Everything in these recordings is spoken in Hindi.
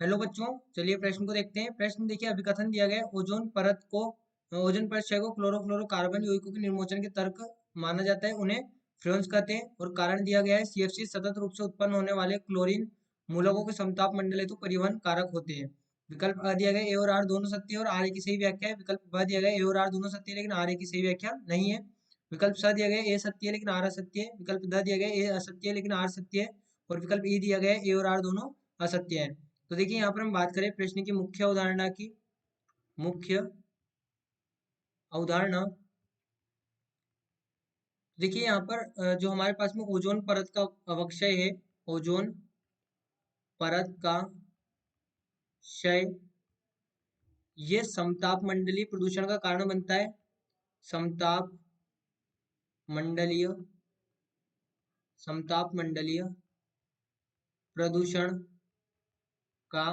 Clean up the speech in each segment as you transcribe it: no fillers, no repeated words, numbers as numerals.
हेलो बच्चों, चलिए प्रश्न को देखते हैं। प्रश्न देखिए, अभिकथन दिया गया है, ओजोन परत क्षय को क्लोरोफ्लोरोकार्बन यौगिकों के निर्मोचन के तर्क माना जाता है, उन्हें फ्रेंच कहते हैं। और कारण दिया गया है, सीएफसी सतत रूप से उत्पन्न होने वाले क्लोरीन मूलकों के समताप मंडल हेतु परिवहन कारक होते हैं। विकल्प अ दिया गया ए और आर दोनों सत्य है और आर ए की सही व्याख्या है। विकल्प ब दिया गया ए और आर दोनों सत्य है लेकिन आर ए की सही व्याख्या नहीं है। विकल्प स दिया गया ए सत्य है लेकिन आर असत्य है। विकल्प द दिया गया ए असत्य है लेकिन आर सत्य है। और विकल्प ई दिया गया है ए और आर दोनों असत्य है। तो देखिए यहाँ पर हम बात करें प्रश्न की मुख्य अवधारणा की। मुख्य अवधारणा देखिए यहाँ पर जो हमारे पास में ओजोन परत का अवक्षय है, ओजोन परत का क्षय, ये समताप मंडलीय प्रदूषण का कारण बनता है। समताप मंडलीय समताप मंडलीय प्रदूषण का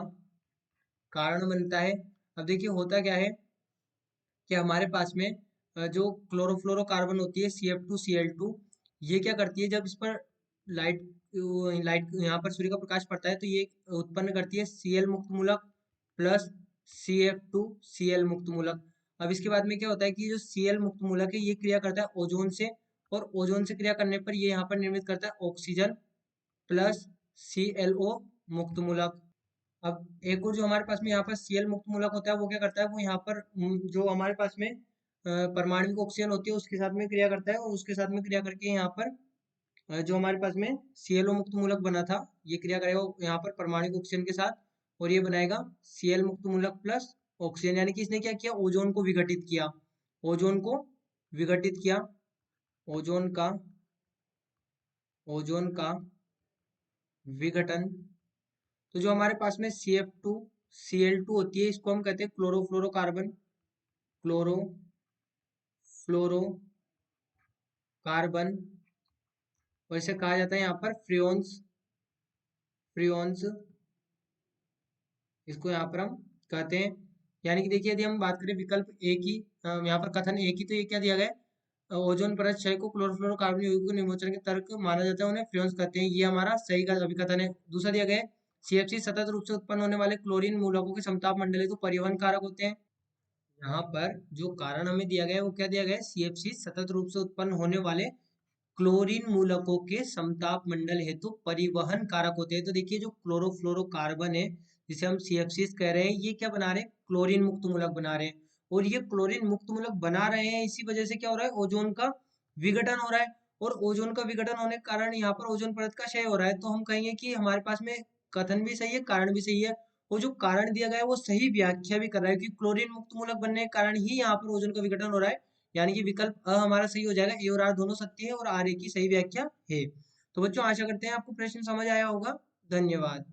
कारण बनता है। अब देखिए होता क्या है कि हमारे पास में जो क्लोरोफ्लोरोकार्बन होती है CF2Cl2, ये क्या करती है, जब इस पर लाइट लाइट यहाँ पर सूर्य का प्रकाश पड़ता है तो ये उत्पन्न करती है Cl मुक्त मूलक प्लस CF2Cl मुक्त मूलक। अब इसके बाद में क्या होता है कि जो Cl मुक्त मूलक है ये क्रिया करता है ओजोन से, और ओजोन से क्रिया करने पर ये यहाँ पर निर्मित करता है ऑक्सीजन प्लस ClO मुक्त मूलक। अब एक और जो हमारे पास में यहाँ पर Cl मुक्त मूलक होता है वो क्या करता है, वो यहाँ पर जो हमारे पास में परमाणविक ऑक्सीजन होती है उसके साथ में क्रिया करता है, और उसके साथ में क्रिया करके यहाँ पर जो हमारे पास में Cl मुक्त मूलक बना था ये क्रिया करेगा यहाँ पर परमाणविक ऑक्सीजन के साथ, और ये बनाएगा Cl मुक्त मूलक प्लस ऑक्सीजन। यानी कि इसने क्या किया, ओजोन को विघटित किया। ओजोन को विघटित किया। ओजोन का ओजोन का विघटन। तो जो हमारे पास में CF2Cl2 होती है इसको हम कहते हैं क्लोरोफ्लोरोकार्बन। क्लोरोफ्लोरोकार्बन, और इसे कहा जाता है यहाँ पर फ्रियोन्स। फ्रियोन्स इसको यहाँ पर हम कहते हैं। यानी कि देखिए यदि हम बात करें विकल्प ए की, यहाँ पर कथन ए की, तो ये क्या दिया गया है, ओजोन परत क्षय को क्लोरोफ्लोरोकार्बन यौगिकों के निर्मोचन के तर्क माना जाता है, उन्हें फ्रियोन्स कहते हैं। ये हमारा सही का अभिकथन है। दूसरा दिया गया है सीएफसी सतत रूप से उत्पन्न होने वाले क्लोरीन मूलकों के समताप मंडल हेतु परिवहन कारक होते हैं। यहाँ पर जो कारण हमें दिया गया है वो क्या दिया गया है, सीएफसी सतत रूप से उत्पन्न होने वाले क्लोरीन मूलकों के समताप मंडल हेतु परिवहन कारक होते हैं। तो देखिए जो क्लोरोफ्लोरोकार्बन है जिसे हम CF6 कह रहे हैं, ये क्या बना रहे हैं, क्लोरीन मुक्त मूलक बना रहे हैं। और ये क्लोरीन मुक्त मूलक बना रहे हैं, इसी वजह से क्या हो रहा है, ओजोन का विघटन हो रहा है। और ओजोन का विघटन होने के कारण यहाँ पर ओजोन परत का क्षय हो रहा है। तो हम कहेंगे कि हमारे पास में कथन भी सही है, कारण भी सही है। और जो कारण दिया गया है वो सही व्याख्या भी कर रहा है कि क्लोरीन मुक्त मूलक बनने के कारण ही यहाँ पर ओजोन का विघटन हो रहा है। यानी कि विकल्प अ हमारा सही हो जाएगा, ए और आर दोनों सत्य है और आर ए की सही व्याख्या है। तो बच्चों आशा करते हैं आपको प्रश्न समझ आया होगा। धन्यवाद।